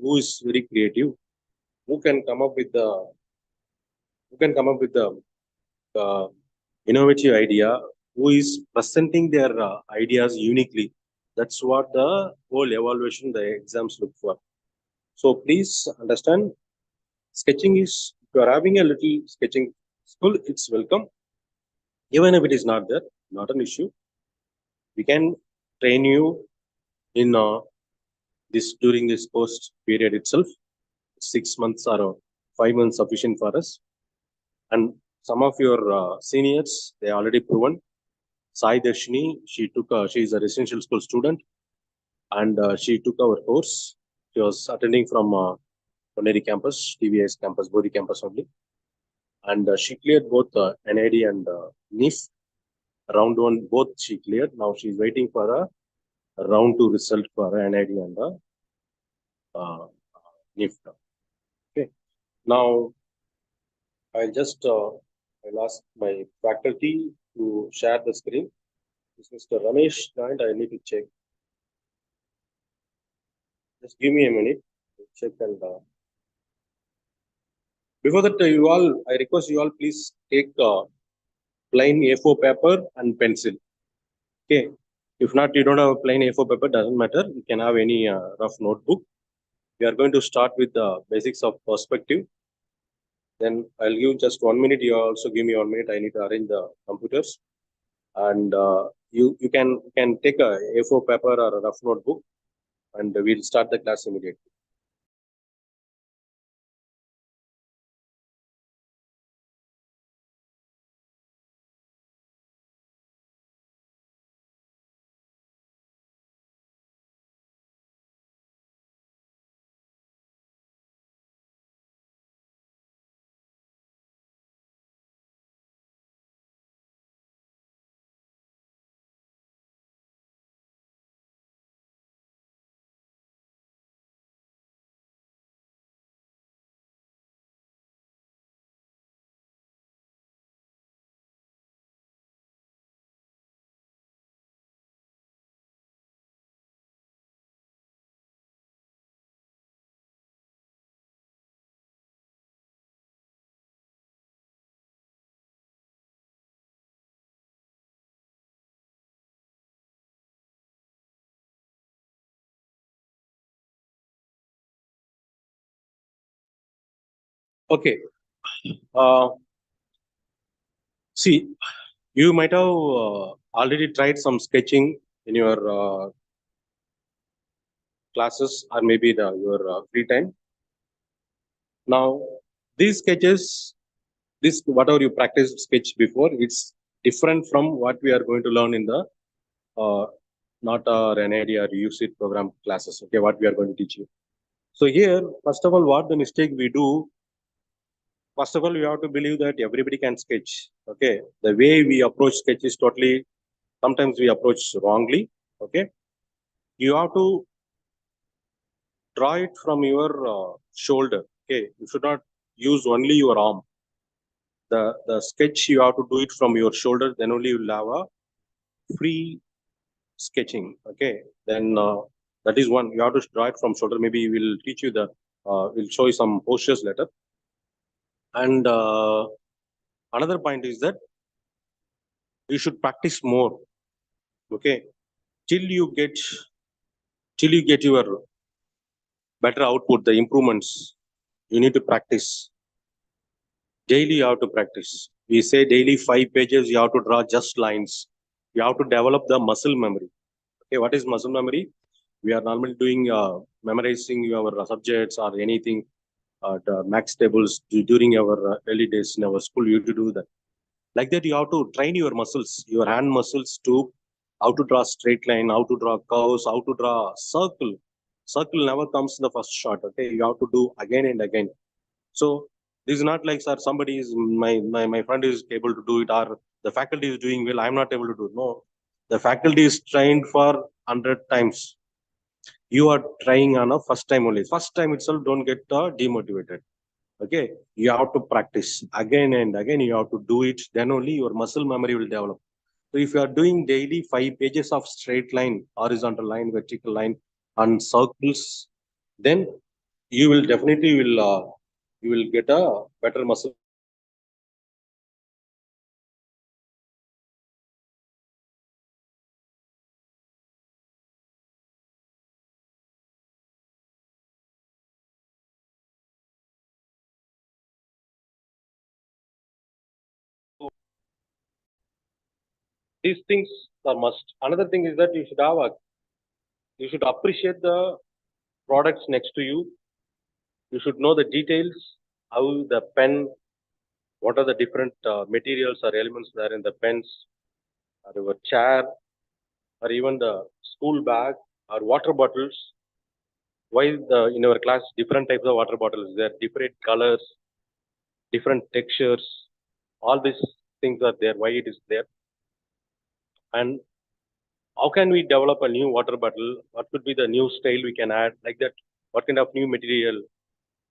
who is very creative, who can come up with the innovative idea, who is presenting their ideas uniquely. That's what the whole evaluation, the exams look for. So please understand, sketching is, if you are having a little sketching school, it's welcome. Even if it is not there, not an issue. We can train you in this during this post period itself. 6 months or 5 months sufficient for us. And some of your seniors, they already proven. Sai Darshini, she is a residential school student, and she took our course. She was attending from Ponneri campus, TVS campus, Bodhi campus only. And she cleared both NID and NIF. Round one, both she cleared. Now she's waiting for a round two result for NID and NIF. Okay. Now, I'll just I'll ask my faculty to share the screen. This is Mr. Ramesh joined. I need to check. Just give me a minute. Check and before that, I request you all please take plain A4 paper and pencil. Okay. If not, you don't have a plain A4 paper, doesn't matter. You can have any rough notebook. We are going to start with the basics of perspective. Then I'll give just 1 minute. You also give me 1 minute. I need to arrange the computers. And you can take a A4 paper or a rough notebook, and we'll start the class immediately. Okay. See, you might have already tried some sketching in your classes or maybe your free time. Now, these sketches, this whatever you practiced sketch before, it's different from what we are going to learn in the not our NID or UCIT program classes. Okay, what we are going to teach you. So here, first of all, what the mistake we do, first of all, you have to believe that everybody can sketch. Okay, the way we approach sketch is totally, sometimes we approach wrongly. Okay, you have to draw it from your shoulder. Okay, you should not use only your arm. The sketch you have to do it from your shoulder. Then only you will have a free sketching. Okay, then that is one. You have to draw it from shoulder. Maybe we'll teach you the. We'll show you some postures later. And another point is that you should practice more. Okay, till you get your better output, the improvements, you need to practice. Daily you have to practice. We say daily 5 pages, you have to draw just lines. You have to develop the muscle memory. Okay, what is muscle memory? We are normally doing memorizing your subjects or anything, the max tables during our early days in our school. You have to do that. Like that, you have to train your muscles, your hand muscles to how to draw straight line, how to draw curves, how to draw circle. Circle never comes in the first shot. Okay, you have to do again and again. So this is not like, sir, somebody is my friend is able to do it, or the faculty is doing well, I'm not able to do it. No, the faculty is trained for 100 times. You are trying on a first time only. First time itself, don't get demotivated. Okay, you have to practice again and again. You have to do it. Then only your muscle memory will develop. So if you are doing daily 5 pages of straight line, horizontal line, vertical line, and circles, then you will definitely you will get a better muscle. These things are must. Another thing is that you should appreciate the products next to you. You should know the details, how the pen, what are the different materials or elements there in the pens, or your chair, or even the school bag or water bottles. Why in our class different types of water bottles? There are different colors, different textures. All these things are there. Why it is there? And how can we develop a new water bottle? What could be the new style we can add? Like that, what kind of new material?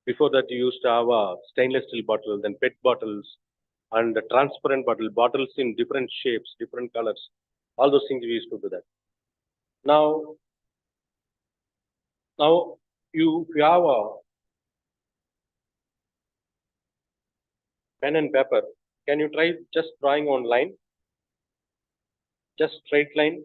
Before that, you used to have a stainless steel bottle, then PET bottles, and the transparent bottles in different shapes, different colors. All those things we used to do that. Now, now you have a pen and paper. Can you try just drawing on line, just straight line?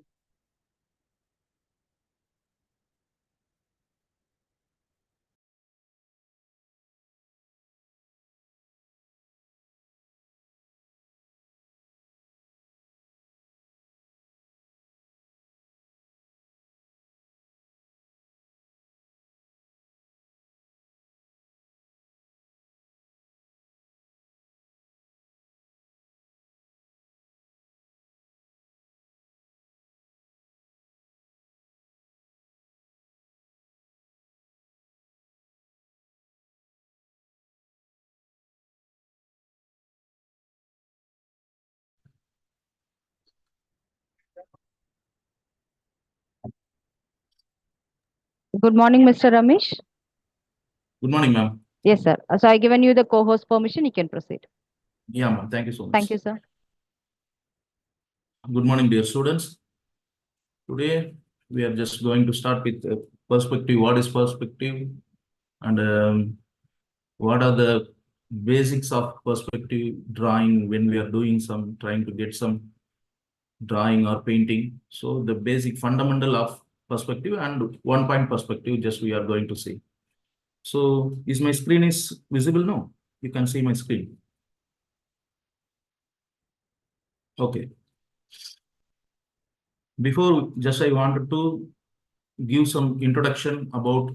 Good morning, Mr. Ramesh. Good morning, ma'am. Yes, sir. So I given you the co-host permission. You can proceed. Yeah, ma'am. Thank you so much. Thank you, sir. Good morning, dear students. Today, we are just going to start with perspective. What is perspective? And what are the basics of perspective drawing when we are doing some, trying to get some drawing or painting. So the basic fundamental of perspective and one point perspective, just we are going to see. So is my screen is visible now? You can see my screen. Okay. Before, just I wanted to give some introduction about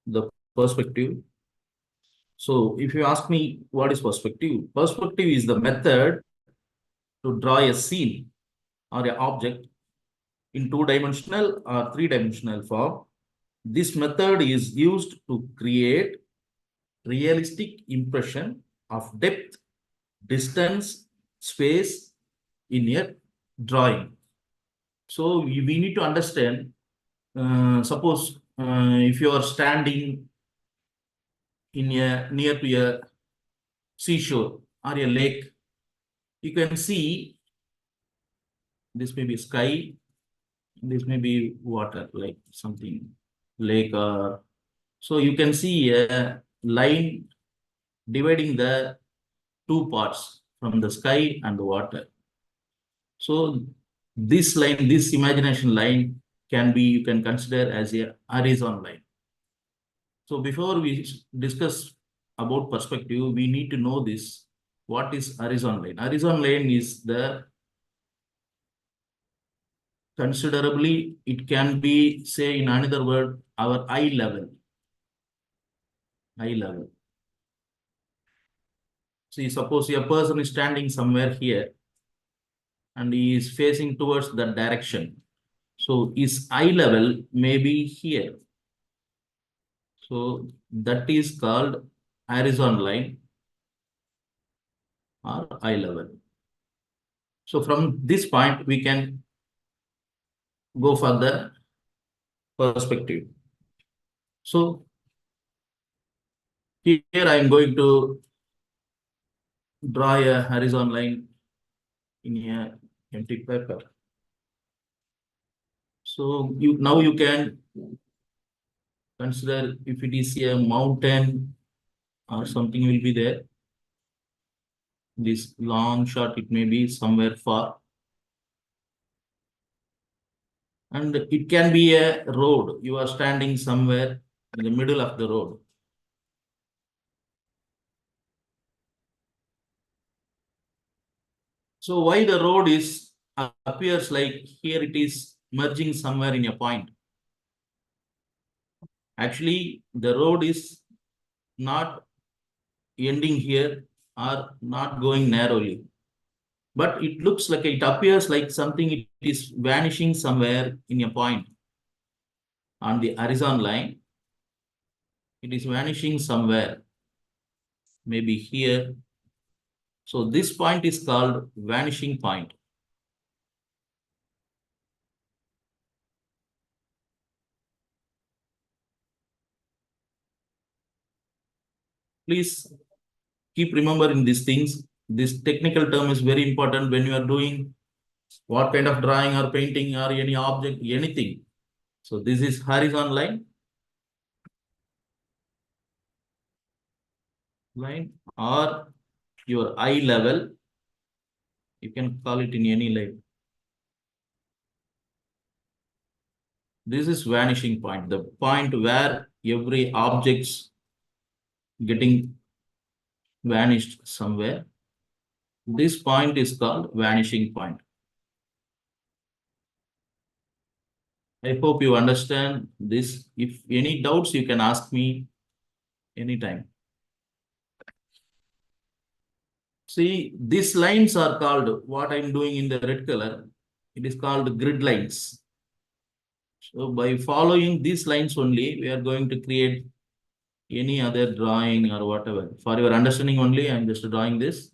the perspective. So if you ask me what is perspective, perspective is the method to draw a scene or an object in two-dimensional or three-dimensional form. This method is used to create realistic impression of depth, distance, space in a drawing. So we need to understand, suppose if you are standing in a near to a seashore or a lake, you can see this may be sky, this may be water, like something lake or so you can see a line dividing the two parts from the sky and the water. So this line, this imagination line can be, you can consider as a horizon line. So before we discuss about perspective, we need to know this. What is horizon line? Horizon line is the considerably, it can be, say in another word, our eye level. Eye level. See, suppose a person is standing somewhere here and he is facing towards that direction. So his eye level may be here. So that is called horizon line or eye level. So from this point, we can go for the perspective. So here I am going to draw a horizon line in a empty paper. So now you can Consider if it is a mountain or something will be there. This long shot, it may be somewhere far. And it can be a road. You are standing somewhere in the middle of the road. So why the road is appears like here it is merging somewhere in a point. Actually, the road is not ending here or not going narrowly. But it looks like, it appears like something, it is vanishing somewhere in a point on the horizon line. It is vanishing somewhere, maybe here. So this point is called vanishing point. Please keep remembering these things. This technical term is very important when you are doing what kind of drawing or painting or any object, anything. So this is horizon line or your eye level. You can call it in any line. This is vanishing point, the point where every object's getting vanished somewhere. This point is called vanishing point. I hope you understand this. If any doubts, you can ask me anytime. See, these lines are called, what I'm doing in the red color, it is called grid lines. So by following these lines only, we are going to create any other drawing or whatever. For your understanding only, I'm just drawing this.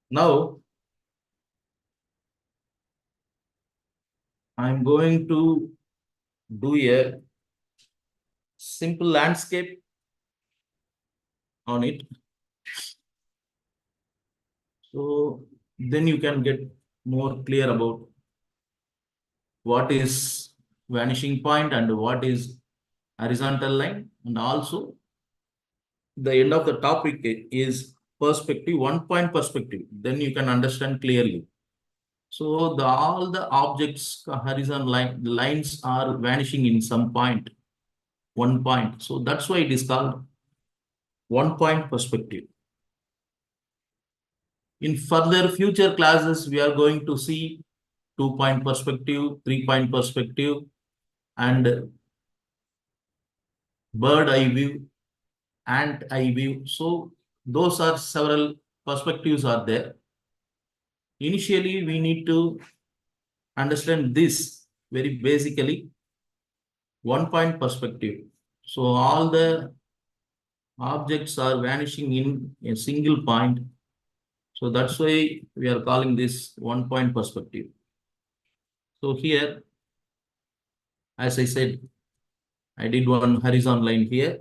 Now, I'm going to do a simple landscape on it. So then you can get more clear about what is vanishing point and what is horizontal line. And also the end of the topic is perspective, 1 point perspective. Then you can understand clearly. So all the objects, horizontal lines are vanishing in some point, 1 point. So that's why it is called 1 point perspective. In further future classes, we are going to see 2 point perspective, 3 point perspective, and bird eye view, ant eye view. So those are several perspectives are there. Initially, we need to understand this very basically, 1 point perspective. So all the objects are vanishing in a single point. So that's why we are calling this 1 point perspective. So here, as I said, I did one horizon line here,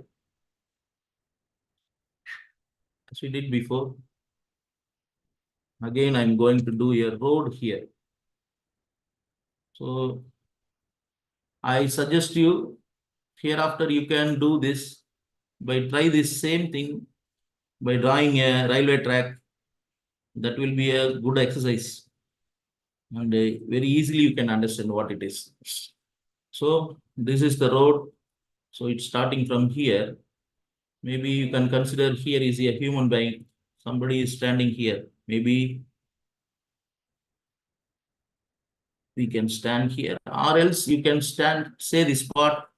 as we did before. Again, I'm going to do a road here. So I suggest you, hereafter you can do this by try this same thing by drawing a railway track. That will be a good exercise. And very easily you can understand what it is. So this is the road. So it's starting from here. Maybe you can consider here is a human being. Somebody is standing here. Maybe we can stand here, or else you can stand, say this spot.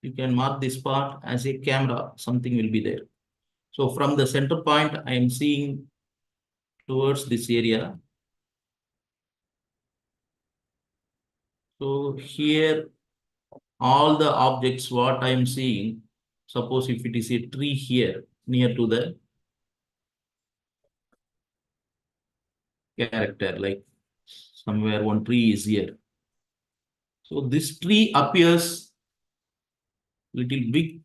You can mark this spot as a camera, something will be there. So from the center point, I am seeing towards this area. So here, all the objects, what I am seeing, suppose if it is a tree here, near to the character, like somewhere one tree is here. So this tree appears little big.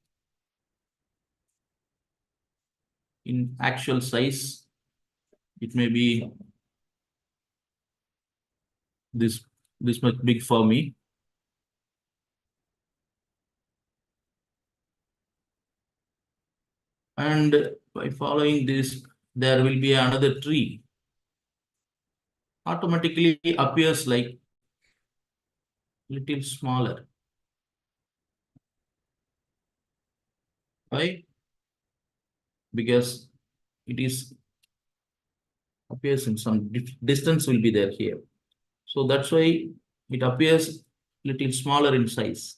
in actual size, it may be this much big for me. And by following this, there will be another tree. Automatically appears like little smaller. Why? Because it is appears in some distance will be there here. So that's why it appears little smaller in size.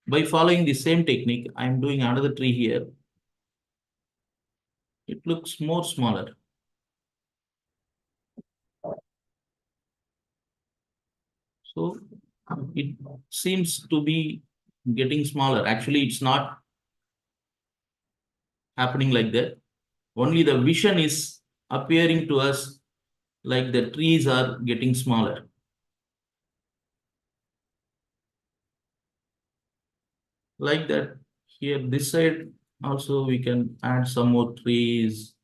By following the same technique, I am doing another tree here. It looks more smaller. So it seems to be getting smaller. Actually, it's not happening like that. Only the vision is appearing to us like the trees are getting smaller. Like that, here, this side also we can add some more trees.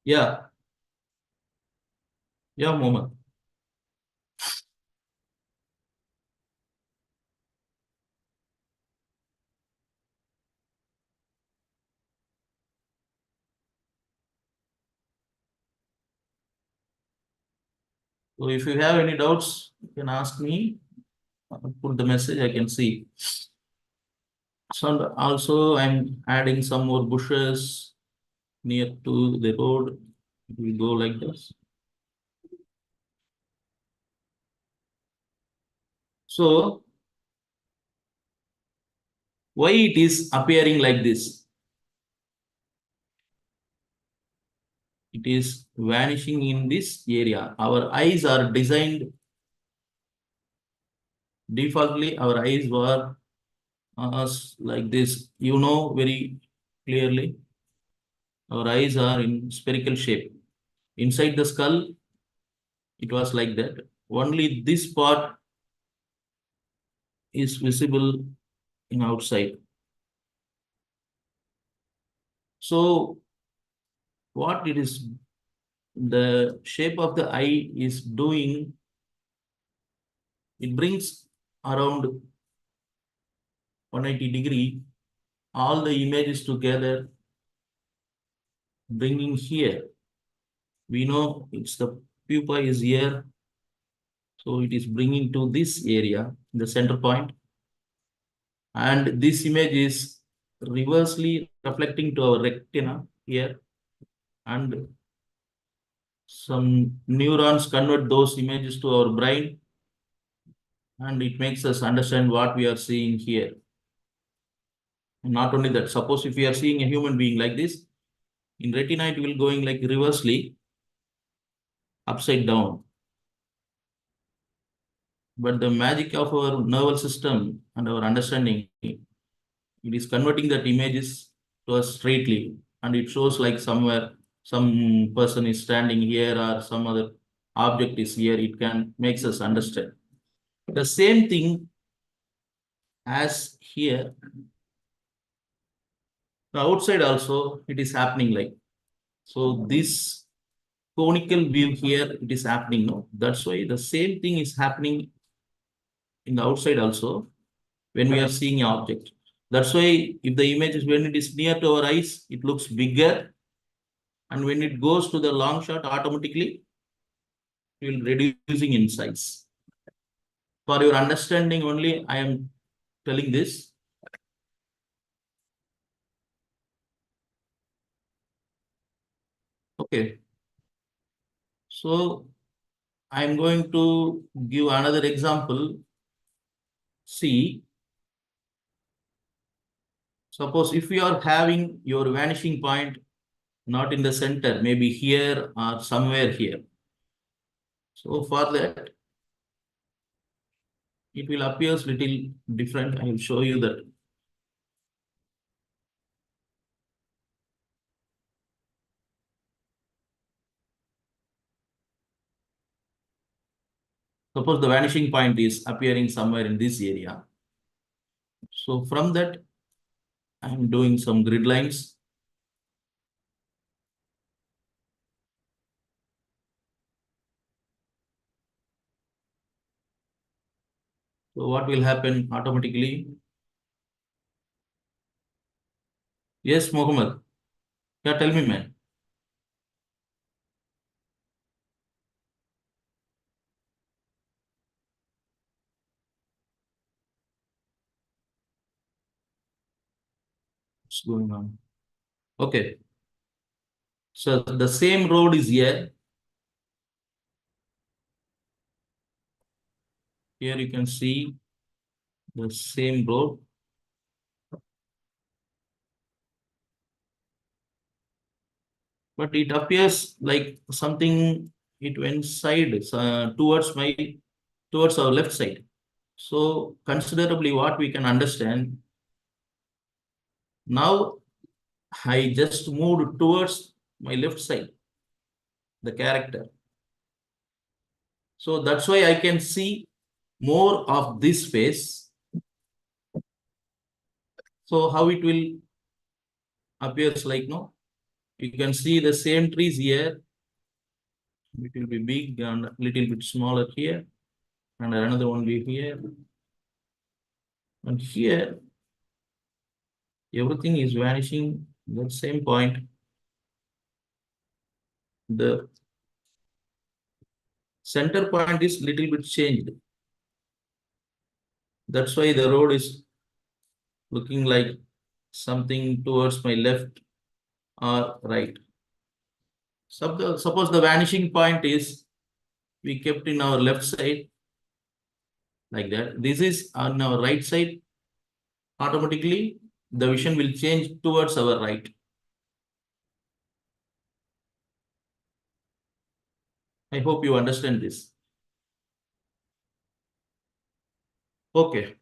Yeah. Yeah, Mohammed. So if you have any doubts, you can ask me. I'll put the message, I can see. So also I'm adding some more bushes near to the road. We go like this. So why it is appearing like this? It is vanishing in this area. Our eyes are designed defaultly. Our eyes were like this. You know very clearly. Our eyes are in spherical shape. Inside the skull, it was like that. Only this part is visible in outside. So what it is, the shape of the eye is doing, it brings around 180 degree, all the images together, bringing here. We know it's the pupa is here. So it is bringing to this area, the center point. And this image is reversely reflecting to our retina here. And some neurons convert those images to our brain. And it makes us understand what we are seeing here. And not only that, suppose if we are seeing a human being like this, in retina it will going like reversely, upside down. But the magic of our nervous system and our understanding, it is converting that images to us straightly, and it shows like somewhere some person is standing here or some other object is here. It can makes us understand. The same thing as here, the outside also it is happening like. So this conical view here, it is happening now. That's why the same thing is happening in the outside also when we are seeing an object. That's why if the image is when it is near to our eyes, it looks bigger. And when it goes to the long shot, automatically it will reducing in size. For your understanding only, I am telling this. Okay. So I'm going to give another example. See, suppose if you are having your vanishing point not in the center, maybe here or somewhere here. So for that, it will appear little different. I will show you that. Suppose the vanishing point is appearing somewhere in this area. So from that, I'm doing some grid lines. So what will happen automatically? Yes, Mohammed. Yeah, tell me, man. What's going on? Okay. So the same road is here. Here you can see the same road. But it appears like something, it went side towards our left side. So considerably what we can understand, now I just moved towards my left side, the character. So that's why I can see more of this space. So how it will appears like, no, you can see the same trees here. It will be big and a little bit smaller here, and another one will be here. And here, everything is vanishing at that same point. The center point is little bit changed. That's why the road is looking like something towards my left or right. Suppose the vanishing point is we kept in our left side like that. This is on our right side. Automatically, the vision will change towards our right. I hope you understand this. Okay.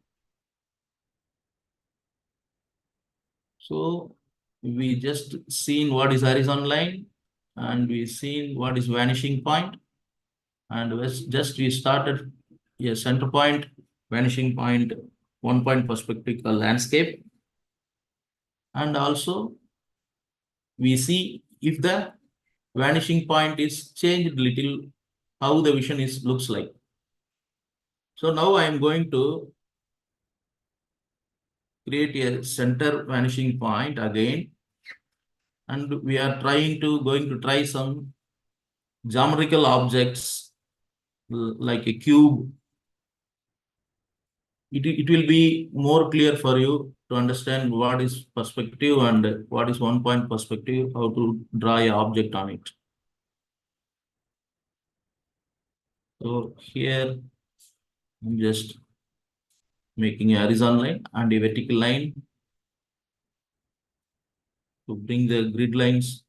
So we just seen what is horizontal line and we seen what is vanishing point, and we started a center point, vanishing point, 1 point perspective landscape, and also we see if the vanishing point is changed little, how the vision is looks like. So now I am going to create a center vanishing point again, and we are going to try some geometrical objects like a cube. It will be more clear for you to understand what is perspective and what is 1 point perspective, how to draw an object on it. So here I'm just making a horizontal line and a vertical line to bring the grid lines.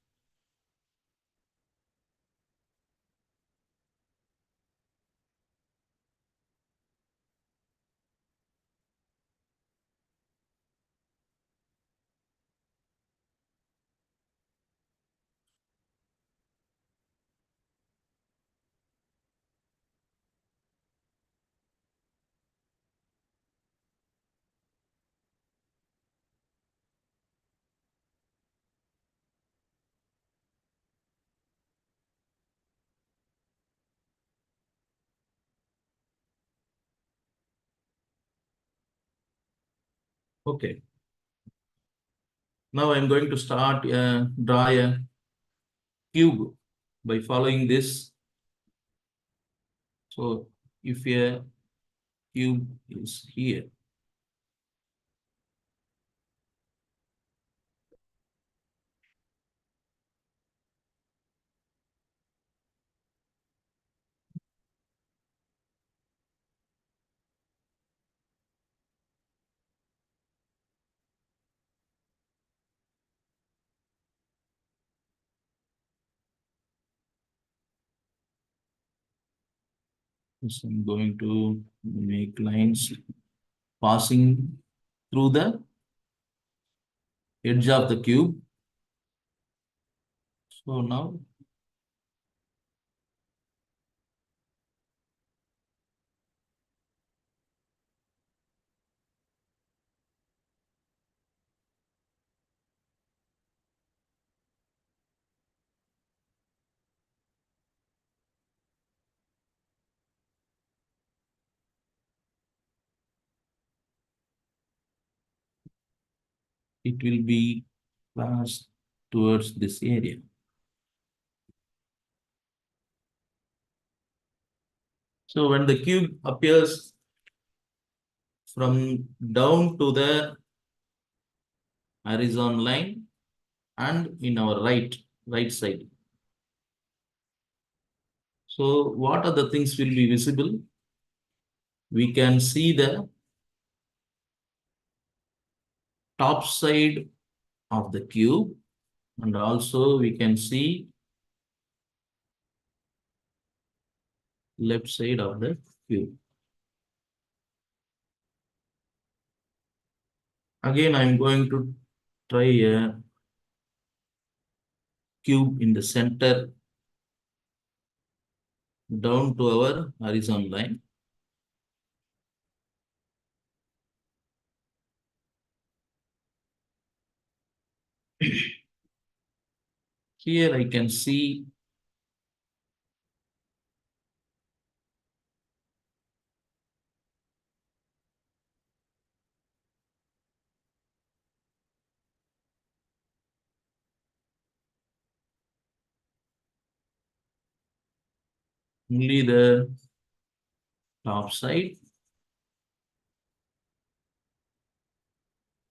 Okay. Now I'm going to start draw a cube by following this. So if a cube is here, so I'm going to make lines passing through the edge of the cube. So now it will be passed towards this area. So when the cube appears from down to the horizon line and in our right side. So what are the things will be visible? We can see the top side of the cube, and also we can see left side of the cube. Again, I'm going to try a cube in the center down to our horizon line. Here I can see only the top side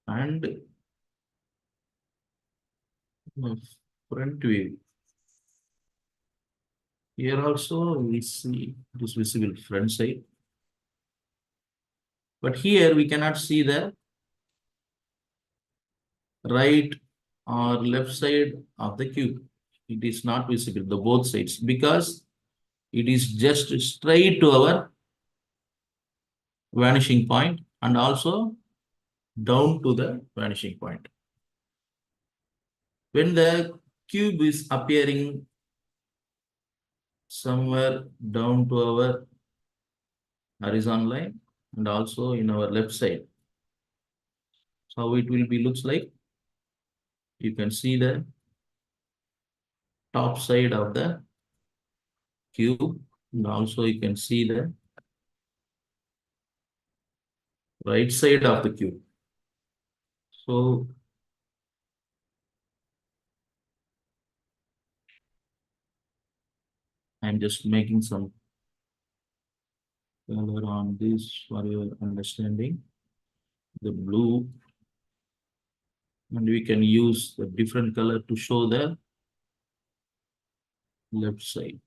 and front view. Here also we see this visible front side. But here we cannot see the right or left side of the cube. It is not visible, the both sides, because it is just straight to our vanishing point and also down to the vanishing point. When the cube is appearing somewhere down to our horizon line and also in our left side, so how it will be looks like. You can see the top side of the cube, and also you can see the right side of the cube. So I'm just making some color on this for your understanding. The blue, and we can use the different color to show the left side.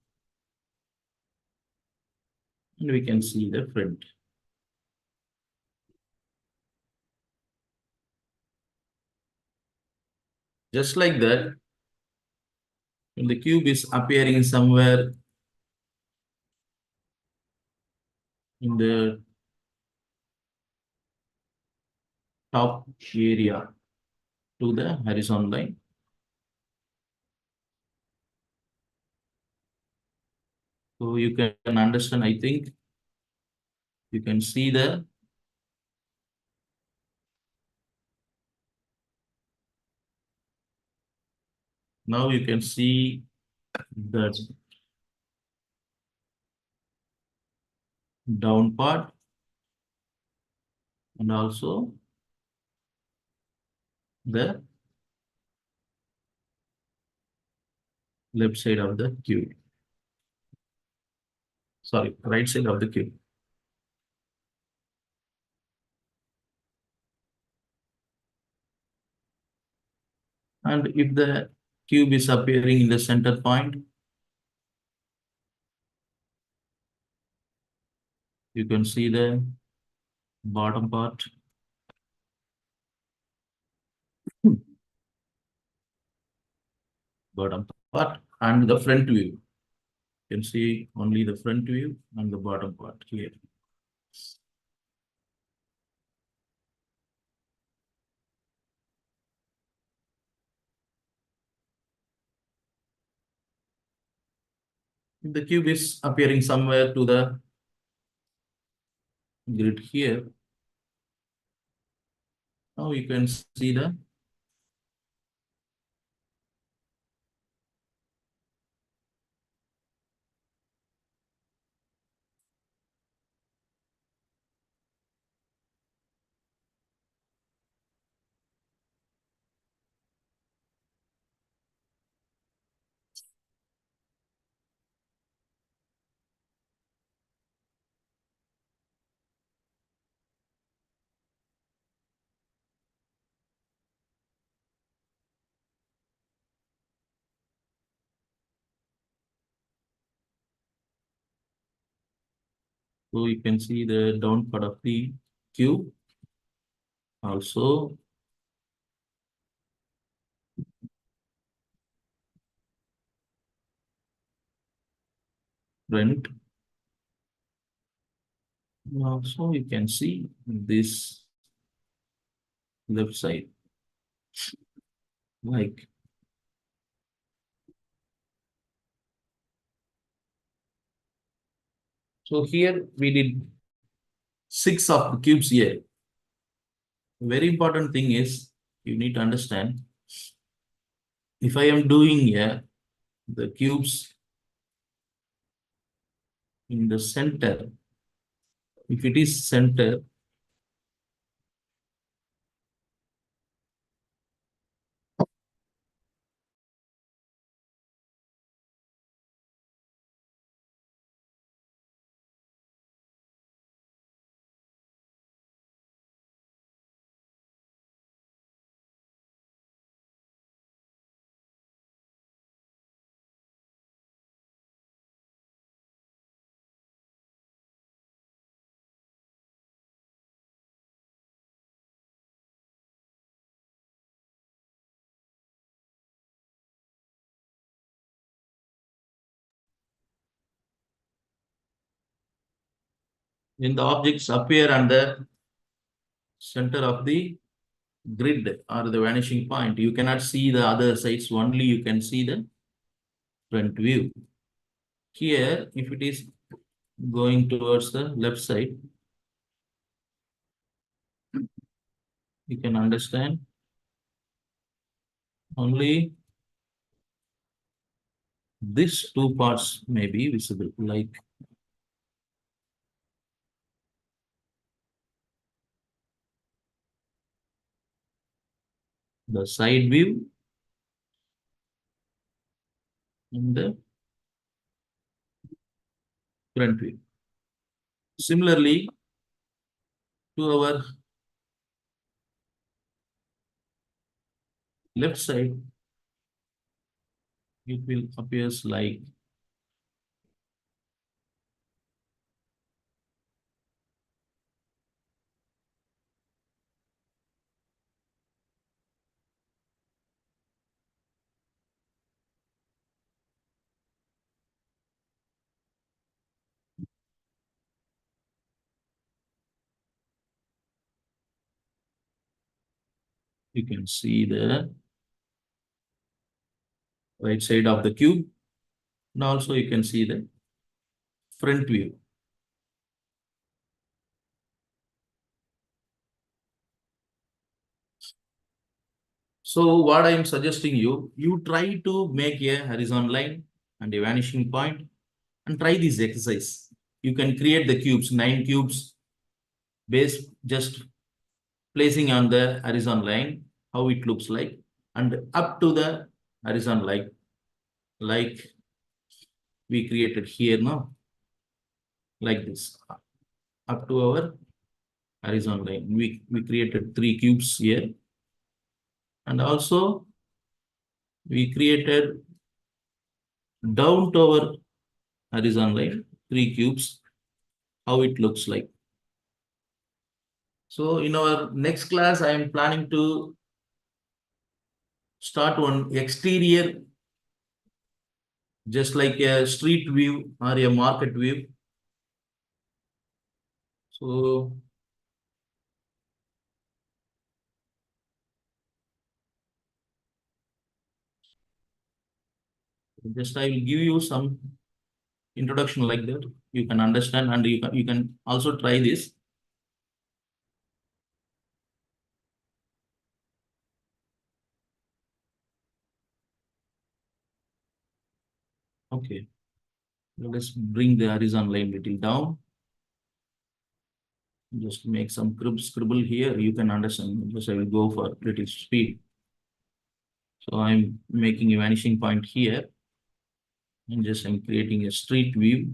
And we can see the front. Just like that, when the cube is appearing somewhere in the top area to the horizon line, so you can understand, I think you can see the now you can see the down part and also the left side of the cube. Sorry, right side of the cube. And if the cube is appearing in the center point, you can see the bottom part. Bottom part and the front view. You can see only the front view and the bottom part here. If the cube is appearing somewhere to the grid here, now you can see the So you can see the down part of the cube. Also, front. Also, you can see this left side, like so. Here we did 6 of the cubes here. Very important thing is you need to understand, if I am doing here the cubes in the center, if it is center, when the objects appear under center of the grid or the vanishing point, you cannot see the other sides, only you can see the front view. Here, if it is going towards the left side, you can understand only these 2 parts may be visible, like the side view and the front view. Similarly, to our left side, it will appears like you can see the right side of the cube, and also you can see the front view. So what I am suggesting you, you try to make a horizontal line and a vanishing point and try this exercise. You can create the cubes, 9 cubes, base just placing on the horizontal line, how it looks like, and up to the horizontal line, like we created here now, like this, up to our horizontal line. We created 3 cubes here, and also we created down to our horizontal line 3 cubes, how it looks like. So in our next class, I am planning to start one exterior, just like a street view or a market view. So just I will give you some introduction like that. You can understand, and you can also try this. Okay. Let's bring the horizontal line little down. Just make some scribble here. You can understand. Just I will go for little speed. So I'm making a vanishing point here, and just I'm creating a street view.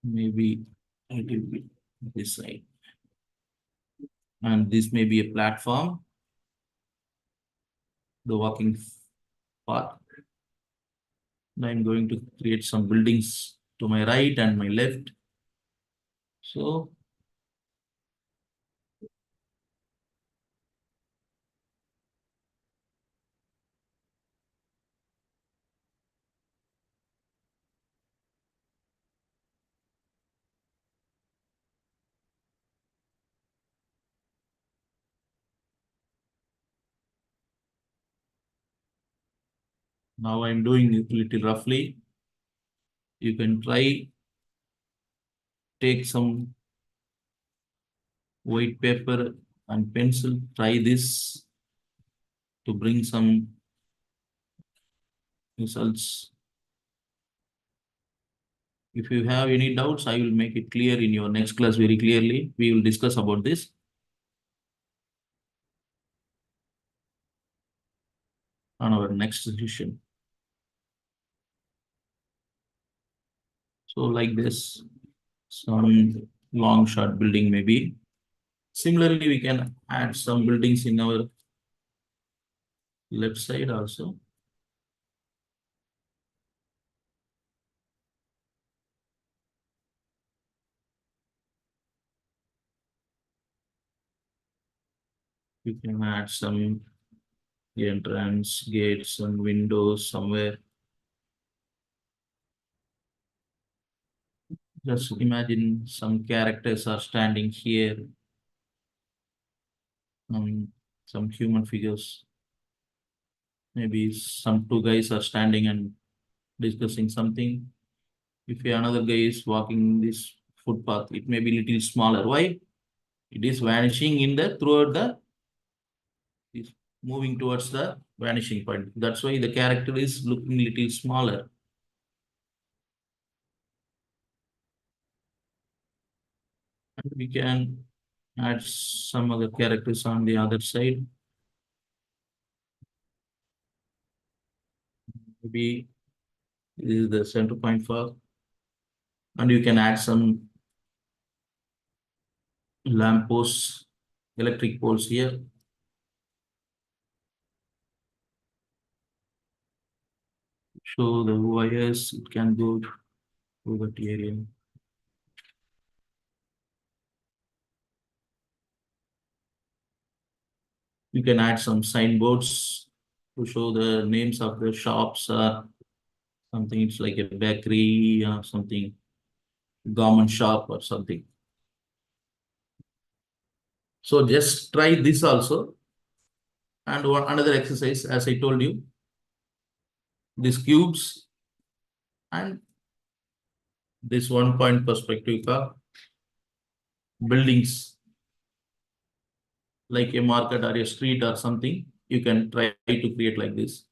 Maybe it will be this side, and this may be a platform, the walking path. Now I'm going to create some buildings to my right and my left. So now I'm doing it little roughly. You can try, take some white paper and pencil, try this to bring some results. If you have any doubts, I will make it clear in your next class very clearly. We will discuss about this. On our next session. So like this, some long short building maybe. Similarly, we can add some buildings in our left side also. You can add some entrance, gates and windows somewhere. Just imagine some characters are standing here. Some human figures. Maybe some two guys are standing and discussing something. If another guy is walking this footpath, it may be little smaller. Why? It is vanishing in the throughout the is moving towards the vanishing point. That's why the character is looking little smaller. And we can add some other characters on the other side. Maybe this is the center point for, and you can add some lamp posts, electric poles here. Show the wires, it can go to that area. You can add some signboards to show the names of the shops, something it's like a bakery, something garment shop or something. So just try this also. And another exercise, as I told you, these cubes and this 1-point perspective car buildings like a market or a street or something, you can try to create like this.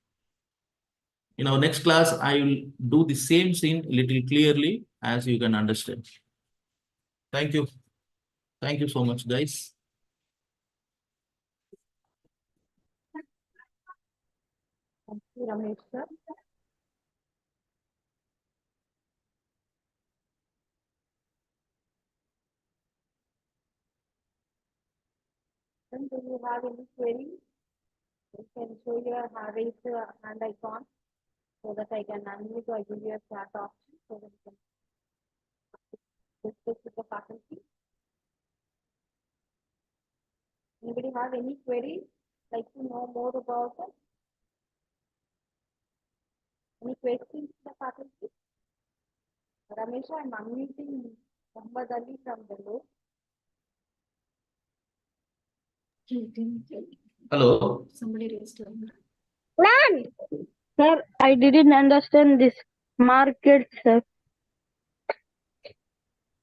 In our next class, I will do the same scene little clearly as you can understand. Thank you. Thank you so much, guys. Thank you, Ramesh sir. Then do you have any query? You can show your raise hand icon so that I can unmute or give you a chat option so that you can discuss with the faculty. Anybody have any queries? Like to know more about it? Any questions to the faculty? Ramesh, I'm unmuting Muhammad Ali from Belur. Hello. Somebody raised their hand. Ma'am, sir, I didn't understand this market, sir.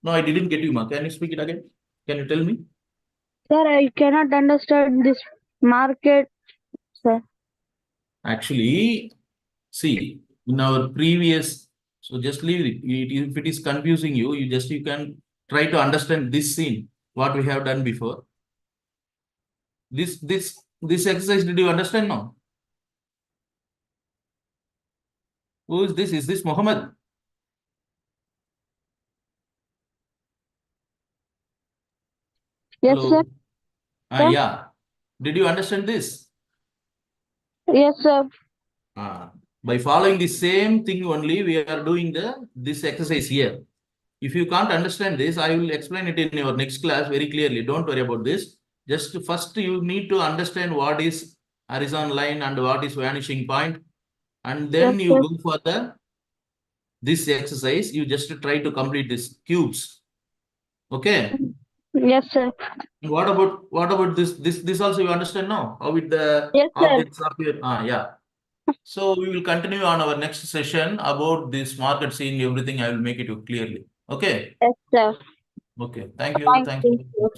No, I didn't get you, Ma. Can you speak it again? Can you tell me? Sir, I cannot understand this market, sir. Actually, see, in our previous, so just leave it. If it is confusing you, you can try to understand this scene, what we have done before. This exercise, did you understand now? Who is this? Is this Muhammad? Yes, Hello? sir. Sir? Yeah. Did you understand this? Yes, sir. By following the same thing only, we are doing this exercise here. If you can't understand this, I will explain it in your next class very clearly. Don't worry about this. Just first you need to understand what is horizontal line and what is vanishing point. And then Yes, you sir. go for this exercise. You just try to complete these cubes. Okay. Yes, sir. What about this? This also you understand now? How the Yes, sir. objects appear? Yeah. So we will continue on our next session about this market scene, everything. I will make it clearly. Okay. Yes, sir. Okay. Thank you. Thank Thank you. you.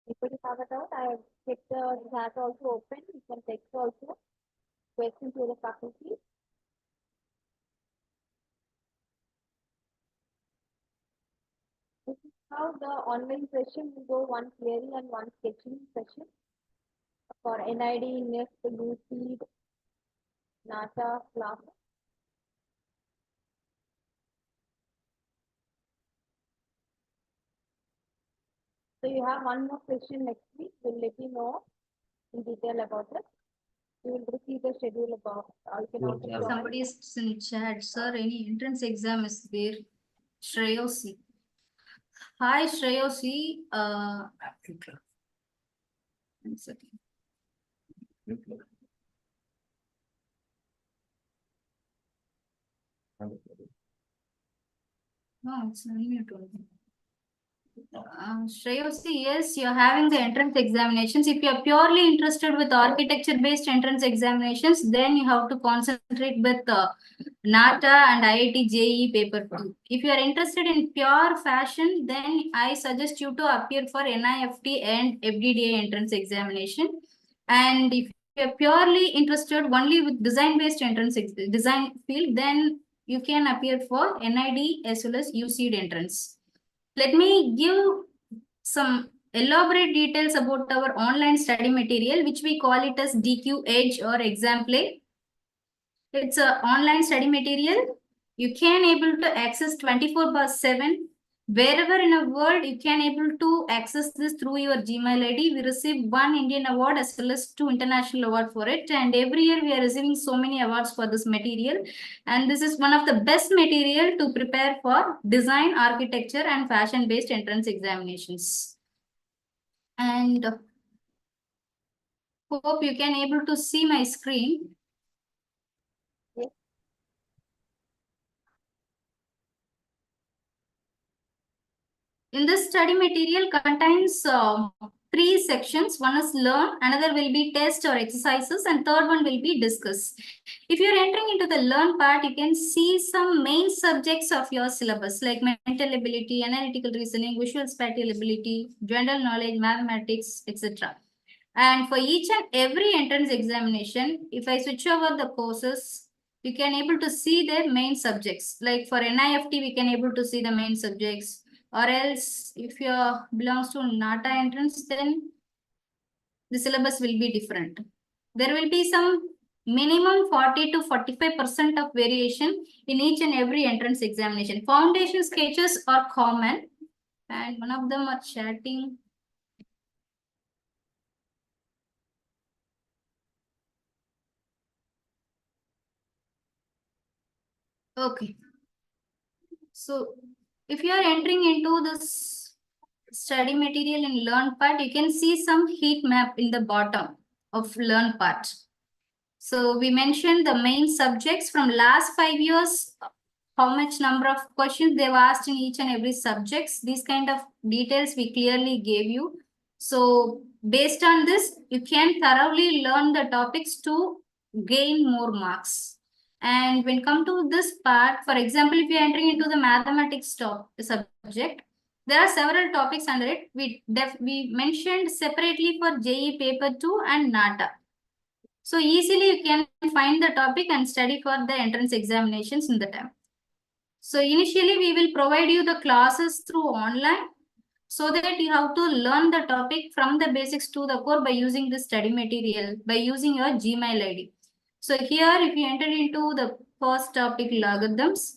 If you have a doubt, I have kept the chat also open. You can text also questions to the faculty. This is how the online session will go, one theory and one sketching session for NID, NIST, USEED, NATA, class. So you have one more session next week. We'll let you know in detail about it. You will receive the schedule about. You can also join. Somebody is in chat, sir. Any entrance exam is there? Shreyosi. Hi, Shreyosi. One second. No, it's unmute only. Shreyosi, yes, you're having the entrance examinations. If you're purely interested with architecture-based entrance examinations, then you have to concentrate with NATA and IIT JEE paper 2. If you are interested in pure fashion, then I suggest you to appear for NIFT and FDDA entrance examination. And if you are purely interested only with design-based entrance design field, then you can appear for NID as well as USEED entrance. Let me give some elaborate details about our online study material, which we call it as DQ Edge or Examplay. It's an online study material. You can able to access 24/7. Wherever in the world, you can able to access this through your Gmail ID. We received 1 Indian award as well as 2 international award for it. And every year we are receiving so many awards for this material. And this is one of the best material to prepare for design, architecture and fashion based entrance examinations. And hope you can able to see my screen. In this study material contains 3 sections. One is learn, another will be test or exercises, and third one will be discuss. If you're entering into the learn part, you can see some main subjects of your syllabus like mental ability, analytical reasoning, visual spatial ability, general knowledge, mathematics, etc. And for each and every entrance examination, if I switch over the courses, you can able to see their main subjects. Like for NIFT, we can able to see the main subjects. Or else, if you belongs to NATA entrance, then the syllabus will be different. There will be some minimum 40 to 45% of variation in each and every entrance examination. Foundation sketches are common, and one of them are chatting. Okay. So if you are entering into this study material in learn part, you can see some heat map in the bottom of learn part. So we mentioned the main subjects from last 5 years, how much number of questions they've asked in each and every subjects. These kind of details we clearly gave you. So based on this, you can thoroughly learn the topics to gain more marks. And when come to this part, for example, if you're entering into the mathematics subject, there are several topics under it. We mentioned separately for JEE paper 2 and NATA. So easily you can find the topic and study for the entrance examinations in the time. So initially we will provide you the classes through online so that you have to learn the topic from the basics to the core by using this study material, by using your Gmail ID. So here, if you enter into the first topic, logarithms,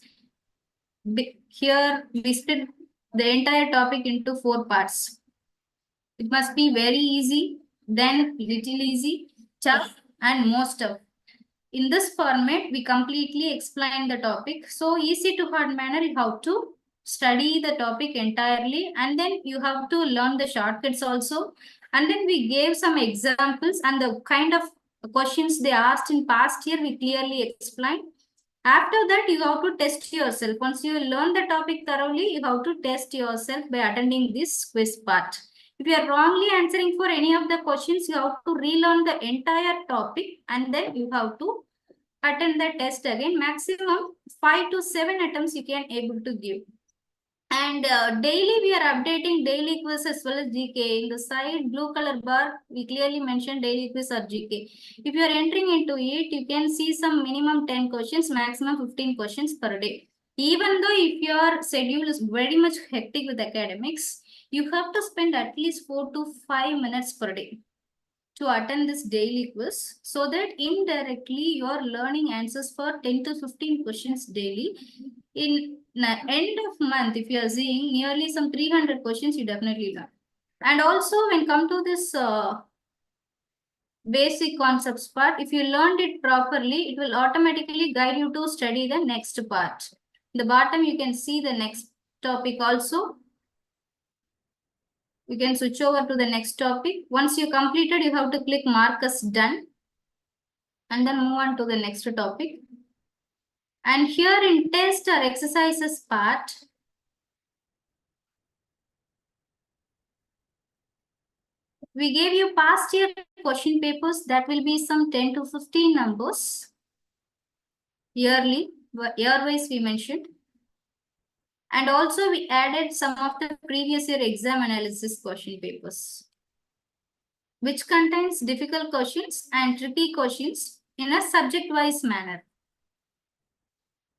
here we split the entire topic into 4 parts. It must be very easy, then little easy, tough, and most of. In this format, we completely explain the topic. So easy to hard manner, you have to study the topic entirely, and then you have to learn the shortcuts also. And then we gave some examples and the kind of questions they asked in past year, we clearly explained. After that, you have to test yourself. Once you learn the topic thoroughly, you have to test yourself by attending this quiz part. If you are wrongly answering for any of the questions, you have to relearn the entire topic and then you have to attend the test again. Maximum 5 to 7 attempts you can able to give. And daily we are updating daily quiz as well as GK. In the side blue color bar, we clearly mentioned daily quiz or GK. If you are entering into it, you can see some minimum 10 questions, maximum 15 questions per day. Even though if your schedule is very much hectic with academics, you have to spend at least 4 to 5 minutes per day to attend this daily quiz, so that indirectly you are learning answers for 10 to 15 questions daily. In end of month, if you are seeing nearly some 300 questions, you definitely learn. And also when come to this basic concepts part, if you learned it properly, it will automatically guide you to study the next part. The bottom you can see the next topic also. You can switch over to the next topic. Once you completed, you have to click mark as done and then move on to the next topic. And here in test or exercises part, we gave you past year question papers that will be some 10 to 15 numbers yearly, year-wise we mentioned. And also we added some of the previous year exam analysis question papers, which contains difficult questions and tricky questions in a subject-wise manner.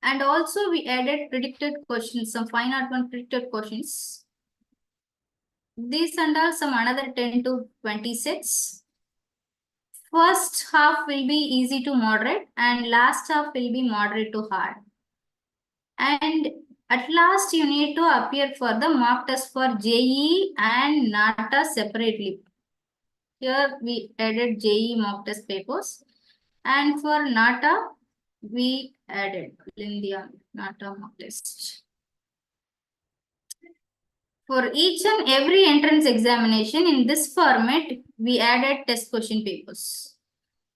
And also we added predicted questions, some 501 predicted questions. These and all some another 10 to 20 sets. First half will be easy to moderate and last half will be moderate to hard. And at last you need to appear for the mock test for JEE and NATA separately. Here we added JEE mock test papers, and for NATA we added India NATA mock test. For each and every entrance examination in this format, we added test question papers.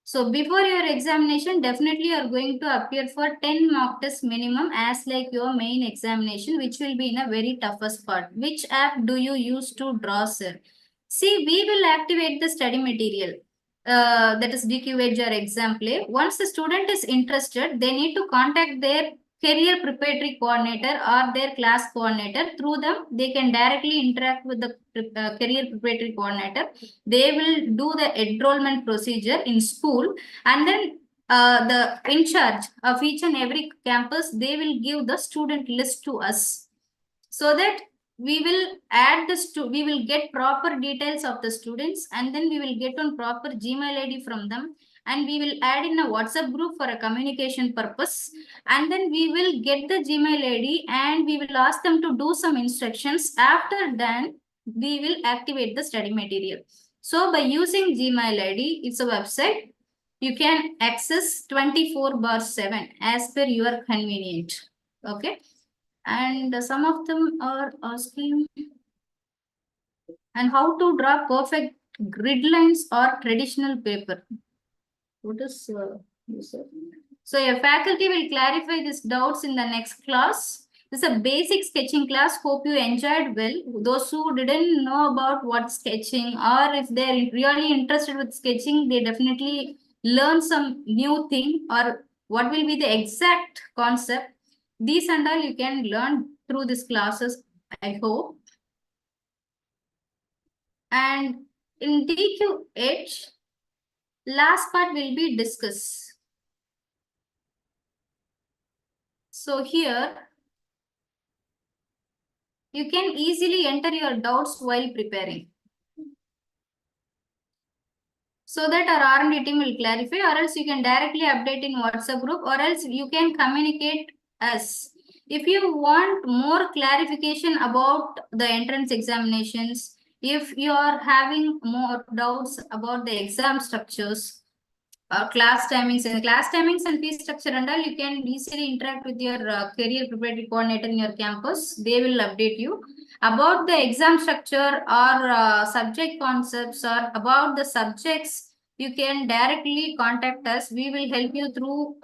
So before your examination, definitely you are going to appear for 10 mock tests minimum as like your main examination, which will be in a very toughest part. Which app do you use to draw, sir? See, we will activate the study material. That is DQ Edge or Examplay. Once the student is interested, they need to contact their career preparatory coordinator or their class coordinator. Through them, they can directly interact with the career preparatory coordinator. They will do the enrollment procedure in school, and then the in charge of each and every campus, they will give the student list to us, so that we will add we will get proper details of the students, and then we will get on proper Gmail ID from them, and we will add in a WhatsApp group for a communication purpose, and then we will get the Gmail ID and we will ask them to do some instructions. After that, we will activate the study material. So by using Gmail ID, it's a website, you can access 24/7 as per your convenient. Okay. And some of them are asking, and how to draw perfect grid lines or traditional paper. What is this? So your faculty will clarify these doubts in the next class. This is a basic sketching class. Hope you enjoyed well. Those who didn't know about what sketching, or if they're really interested with sketching, they definitely learn some new thing or what will be the exact concept. These and all you can learn through these classes, I hope. And in DQH, last part will be discuss. So here, you can easily enter your doubts while preparing, so that our R&D team will clarify, or else you can directly update in WhatsApp group, or else you can communicate us. If you want more clarification about the entrance examinations, if you are having more doubts about the exam structures, class timings. In class timings and fee structure and all, you can easily interact with your career preparatory coordinator in your campus. They will update you about the exam structure or subject concepts or about the subjects. You can directly contact us. We will help you through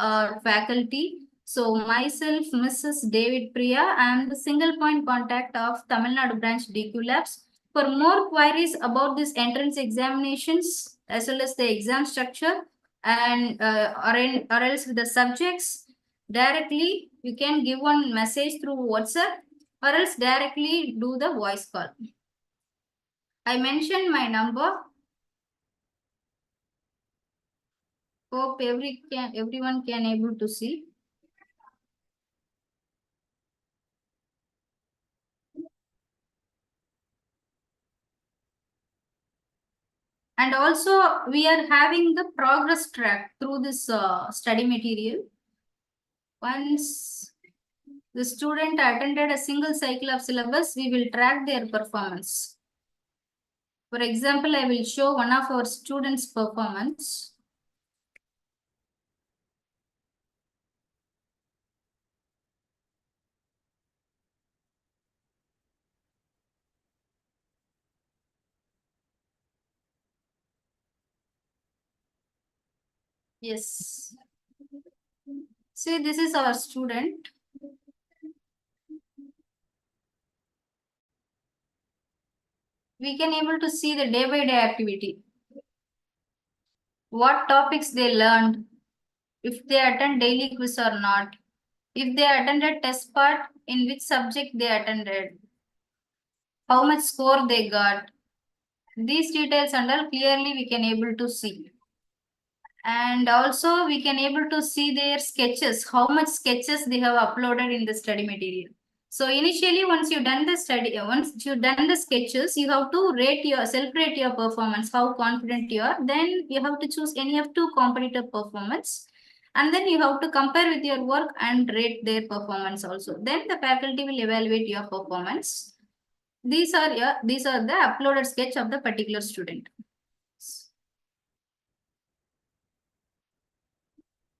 faculty. So myself, Mrs. David Priya, I am the single point contact of Tamil Nadu branch DQ Labs. For more queries about this entrance examinations as well as the exam structure and or else with the subjects, directly you can give one message through WhatsApp or else directly do the voice call. I mentioned my number. Hope everyone can able to see. And also we are having the progress track through this study material. Once the student attended a single cycle of syllabus, we will track their performance. For example, I will show one of our students' performance. Yes. See, this is our student. We can able to see the day-by-day activity. What topics they learned, if they attend daily quiz or not, if they attended test part, in which subject they attended, how much score they got. These details and all clearly we can able to see. And also we can able to see their sketches, how much sketches they have uploaded in the study material. So initially, once you done the study, once you done the sketches, you have to self-rate your performance, how confident you are. Then you have to choose any of two competitor performance. And then you have to compare with your work and rate their performance also. Then the faculty will evaluate your performance. These are the uploaded sketch of the particular student.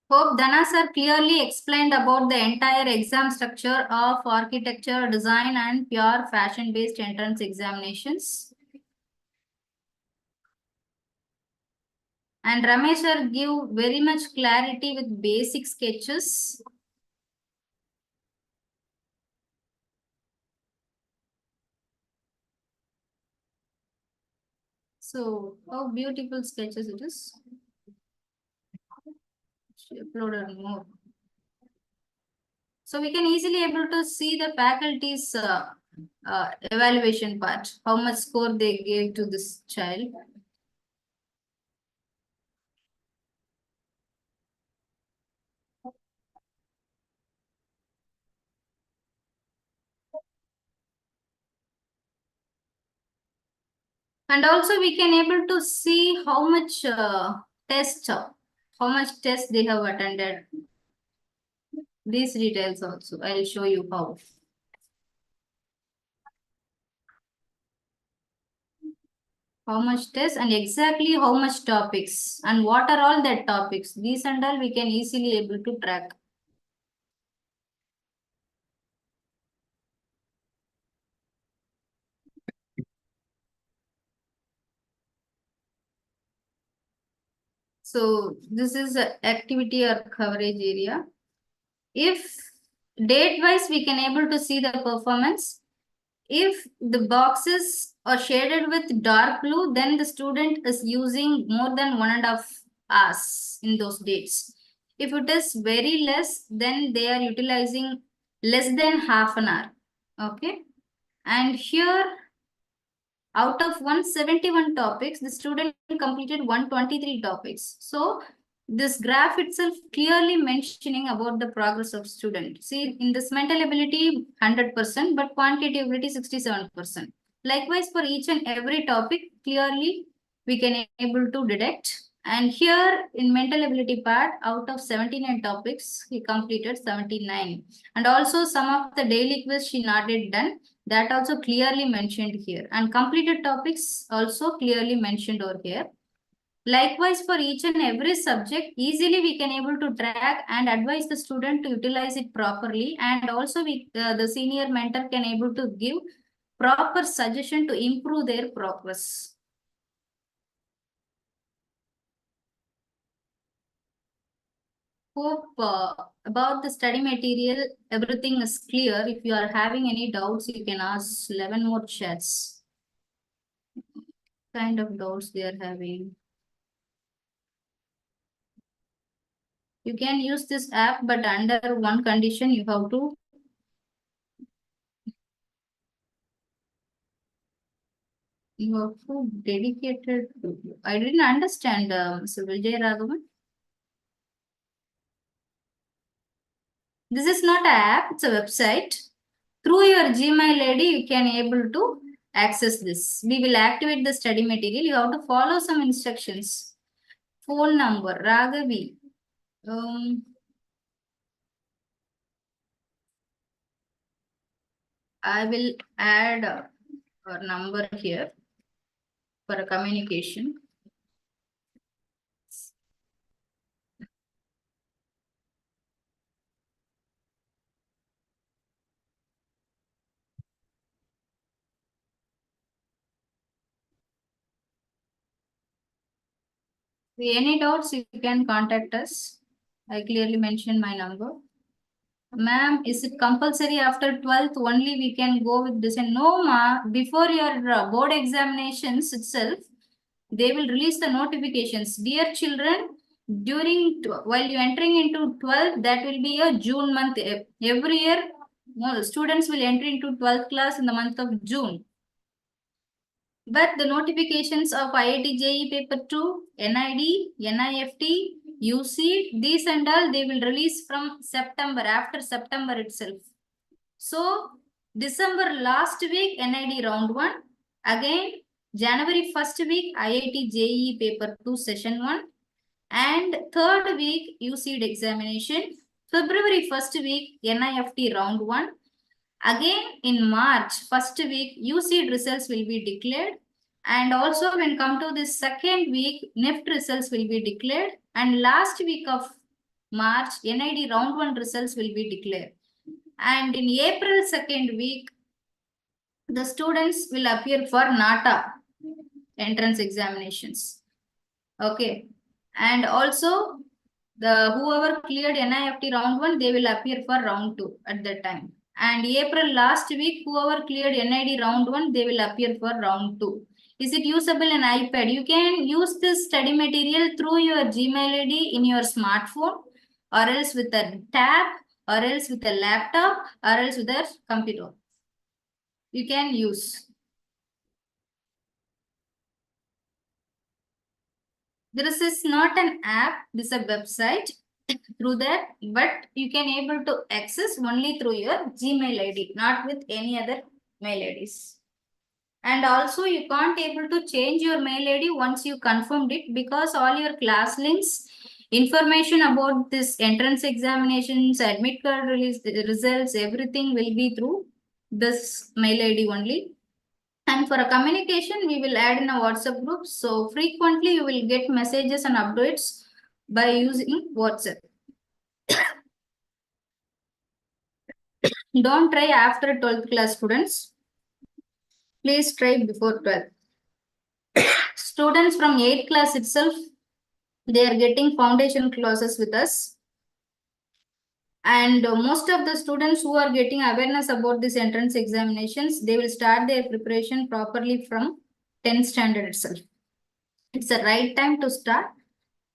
Hope Dana sir clearly explained about the entire exam structure of architecture, design and pure fashion-based entrance examinations. And Ramesh sir give very much clarity with basic sketches. So, how beautiful sketches it is. She uploaded more. So we can easily able to see the faculty's evaluation part, how much score they gave to this child. And also we can able to see how much how much test they have attended. These details also, I'll show you how. How much test and exactly how much topics and what are all that topics. These and all we can easily able to track. So this is a activity or coverage area. If date wise we can able to see the performance. If the boxes are shaded with dark blue, then the student is using more than 1.5 hours in those dates. If it is very less, then they are utilizing less than half an hour. Okay. And here, out of 171 topics, the student completed 123 topics. So this graph itself clearly mentioning about the progress of student. See, in this mental ability, 100%, but quantitative ability, 67%. Likewise, for each and every topic, clearly we can able to detect. And here in mental ability part, out of 79 topics, he completed 79. And also some of the daily quiz she not yet done. That also clearly mentioned here. And completed topics also clearly mentioned over here. Likewise, for each and every subject, easily we can able to track and advise the student to utilize it properly. And also the senior mentor can able to give proper suggestion to improve their progress. Hope about the study material, everything is clear. If you are having any doubts, you can ask 11 more chats. Kind of doubts they are having. You can use this app, but under one condition, you have to dedicated. I didn't understand, Mr. Vijay Raghavan. This is not an app, it's a website. Through your Gmail ID, you can able to access this. We will activate the study material. You have to follow some instructions. Phone number, Raghavi. I will add a number here for a communication. Any doubts, you can contact us. I clearly mentioned my number. Ma'am, is it compulsory after 12th only we can go with this? And no, ma, before your board examinations itself, they will release the notifications. Dear children, while you entering into 12th, that will be a June month. Every year, students will enter into 12th class in the month of June. But the notifications of IIT JEE paper 2, NID, NIFT, UC, these and all, they will release from September, after September itself. So, December last week, NID round 1. Again, January first week, IIT JEE paper 2 session 1. And third week, UC examination. February first week, NIFT round 1. Again, in March, first week, UC results will be declared. And also, when come to this second week, NIFT results will be declared. And last week of March, NID round 1 results will be declared. And in April second week, the students will appear for NATA entrance examinations. Okay. And also, whoever cleared NIFT round 1, they will appear for round 2 at that time. And April last week, whoever cleared NID round 1, they will appear for round 2. Is it usable in iPad? You can use this study material through your Gmail ID in your smartphone, or else with a tab, or else with a laptop, or else with a computer. You can use. This is not an app, this is a website. Through that, but you can able to access only through your Gmail ID, not with any other mail IDs. And also you can't able to change your mail ID once you confirmed it, because all your class links, information about this entrance examinations, admit card release results, everything will be through this mail ID only. And for a communication, we will add in a WhatsApp group. So frequently you will get messages and updates by using WhatsApp. Don't try after 12th class, students. Please try before 12th. Students from 8th class itself, they are getting foundation classes with us. And most of the students who are getting awareness about this entrance examinations, they will start their preparation properly from 10th standard itself. It's the right time to start.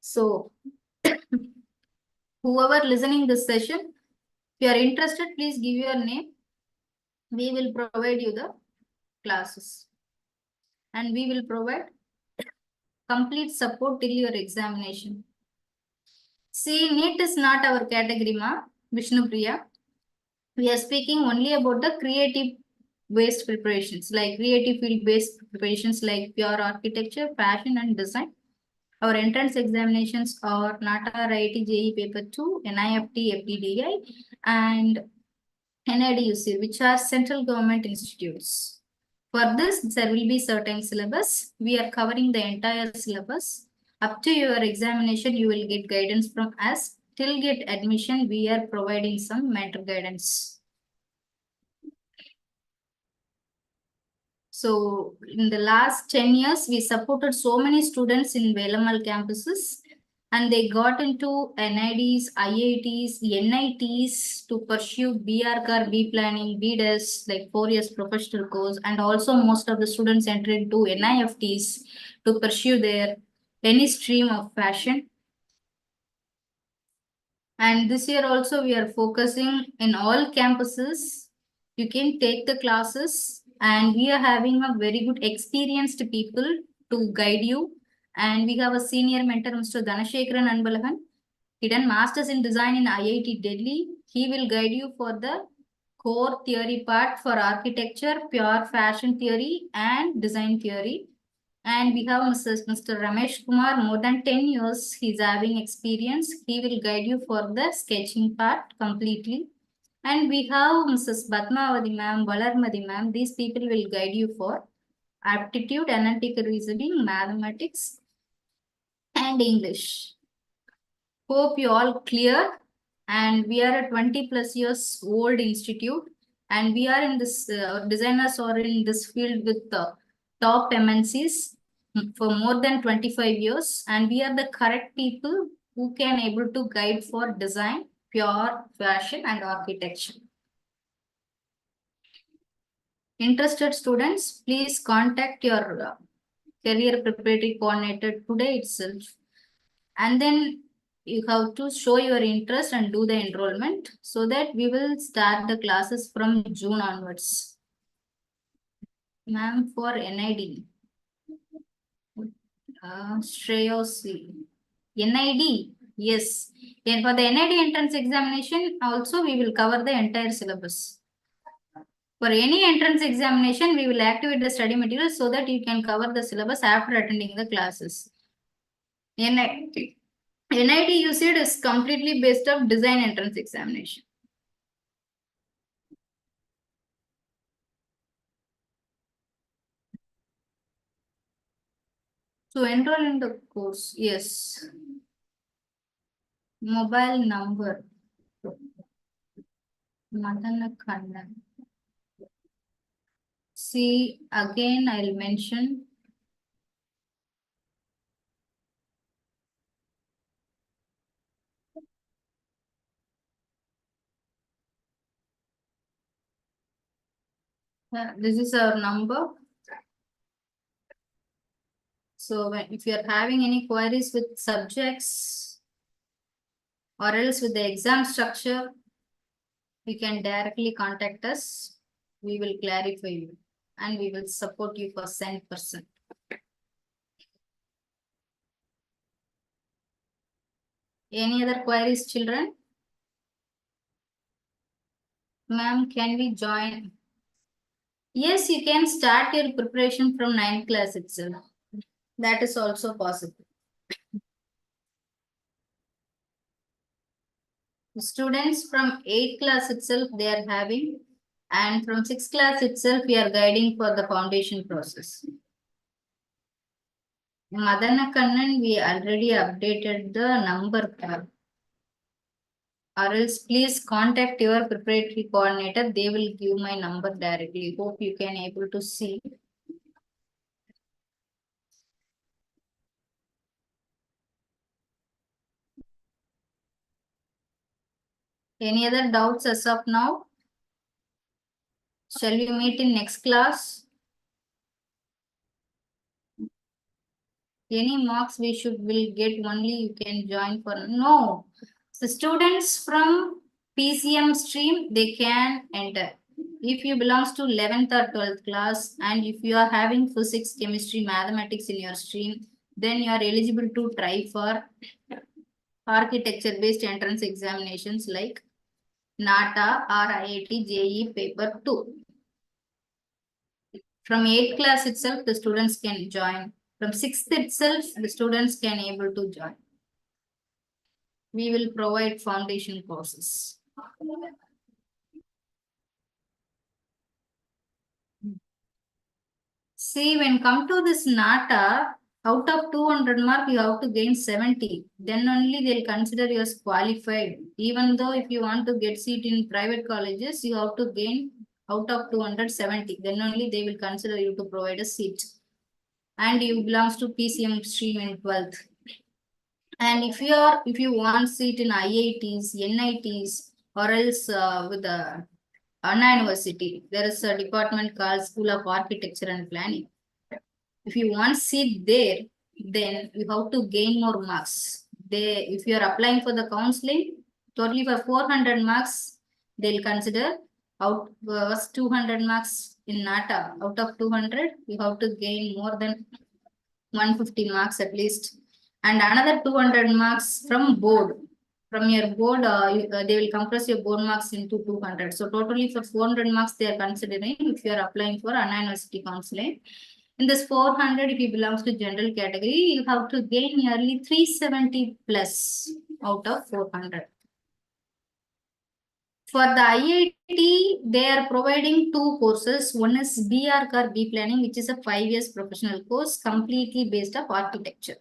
So, whoever listening this session, if you are interested, please give your name. We will provide you the classes. And we will provide complete support till your examination. See, NEET is not our category, ma, Vishnu Priya. We are speaking only about the creative based preparations, like creative field based preparations like pure architecture, fashion and design. Our entrance examinations are NATA, IIT, JEE paper 2, NIFT, FTDI, and NIDUC, which are central government institutes. For this, there will be certain syllabus. We are covering the entire syllabus. Up to your examination, you will get guidance from us. Till get admission, we are providing some mentor guidance. So in the last 10 years, we supported so many students in Velamal campuses, and they got into NIDs, IITs, NITs to pursue BRCAR, B planning, BDES, like 4 years professional course, and also most of the students entered into NIFTs to pursue their any stream of passion. And this year also we are focusing in all campuses. You can take the classes, and we are having a very good experienced people to guide you. And we have a senior mentor, Mr. Dhanashekaran Anbalagan. He done masters in design in IIT Delhi. He will guide you for the core theory part for architecture, pure fashion theory and design theory. And we have Mr. Ramesh Kumar, more than 10 years he's having experience. He will guide you for the sketching part completely. And we have Mrs. Padmavati ma'am, Valarmadi ma'am. These people will guide you for aptitude, analytical reasoning, mathematics, and English. Hope you all clear. And we are a 20 plus years old institute. And we are in this, designers are in this field with the top MNCs for more than 25 years. And we are the correct people who can able to guide for design, pure fashion and architecture. Interested students, please contact your career preparatory coordinator today itself. And then you have to show your interest and do the enrollment so that we will start the classes from June onwards. Ma'am, for NID. Shreyosi. NID, yes. And for the NID entrance examination, also we will cover the entire syllabus. For any entrance examination, we will activate the study material so that you can cover the syllabus after attending the classes. NID you said is completely based on design entrance examination. To enroll in the course, yes. Mobile number. Madana Kannan. See, again, I'll mention. This is our number. So if you are having any queries with subjects or else with the exam structure, you can directly contact us. We will clarify you and we will support you for 100%. Any other queries, children? Ma'am, can we join? Yes, you can start your preparation from 9th class itself. That is also possible. Students from 8th class itself, they are having, and from 6th class itself, we are guiding for the foundation process. Madana Kannan, we already updated the number. Or else please contact your preparatory coordinator. They will give my number directly. Hope you can able to see. Any other doubts as of now? Shall we meet in next class? Any marks we will get only you can join for. No. The students from PCM stream, they can enter. If you belongs to 11th or 12th class and if you are having physics, chemistry, mathematics in your stream, then you are eligible to try for architecture based entrance examinations like NATA or IIT JEE paper 2. From 8th class itself, the students can join. From 6th itself, the students can able to join. We will provide foundation courses. See, when come to this NATA, Out of 200 mark, you have to gain 70. Then only they'll consider you as qualified. Even though if you want to get seat in private colleges, you have to gain out of 270. Then only they will consider you to provide a seat. And you belongs to PCM stream in 12th. And if you want seat in IITs, NITs, or else with the Anna University, there is a department called School of Architecture and Planning. If you want seat there, then you have to gain more marks. If you are applying for the counseling, totally for 400 marks, they'll consider out was 200 marks in NATA. Out of 200, you have to gain more than 150 marks at least. And another 200 marks from board. From your board, they will compress your board marks into 200. So totally for 400 marks, they are considering if you are applying for Anna University counseling. In this 400, if you belongs to general category, you have to gain nearly 370 plus out of 400. For the IIT, they are providing two courses. One is BArch or B Planning, which is a 5 years professional course completely based on architecture.